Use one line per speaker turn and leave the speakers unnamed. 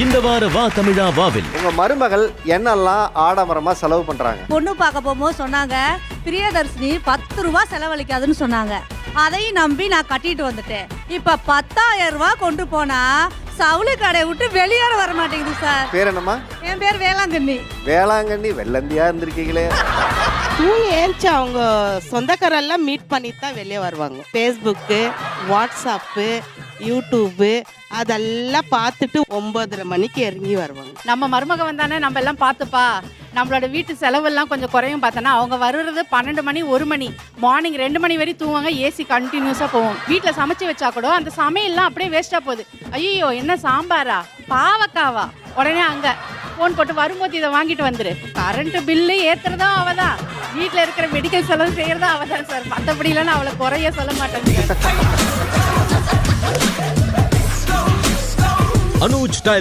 இந்த வார வா தமிழா வாவில்
உங்க மருமகள் என்னெல்லாம் ஆடம்பரமா செலவு பண்றாங்க?
பொண்ணு பார்க்க போகும்போது சொன்னாங்க பிரியதர்ஷினி 10 ரூபாய் செலவழிக்காதுன்னு சொன்னாங்க. அதையும் நம்பி நான் கட்டிட்டு வந்துட்டேன். இப்ப 10,000 ரூபாய் கொண்டு போனா சவுளி கடை விட்டு வெளியேற வர மாட்டேங்குது சார்.
பேர் என்னம்மா?
என் பேர் வேளாங்கண்ணி.
வேளாங்கண்ணி வெள்ளந்தியா இருந்திருக்கீங்களே.
ஏன்ச்சு அவங்க சொந்தக்காரெல்லாம் மீட் பண்ணிட்டு தான் வெளியே வருவாங்க. ஃபேஸ்புக்கு, வாட்ஸ்அப்பு, யூடியூப்பு அதெல்லாம் பார்த்துட்டு 9:30 மணிக்கு இறங்கி வருவாங்க.
நம்ம மருமக வந்தானே நம்ம எல்லாம் பார்த்துப்பா, நம்மளோட வீட்டு செலவெல்லாம் கொஞ்சம் குறையும் பார்த்தோன்னா அவங்க வருறது 12 மணி 1 மணி, மார்னிங் 2 மணி வரை தூங்குவாங்க. ஏசி கண்டினியூஸாக போவோம். வீட்டில் சமைச்சு வச்சா கூட அந்த சமையல்லாம் அப்படியே வேஸ்ட்டாக போகுது. ஐயோ என்ன சாம்பாரா பாவக்காவா, உடனே அங்கே ஃபோன் போட்டு வரும்போது இதை வாங்கிட்டு வந்துரு. கரண்ட் பில்லு ஏற்றுறதும் அவள் தான், வீட்டில் இருக்கிற மெடிக்கல் செலவு செய்கிறதும் அவள் தான் சார். மற்றபடி இல்லைன்னு அவளை குறைய சொல்ல மாட்டேங்க.
அனுஜ்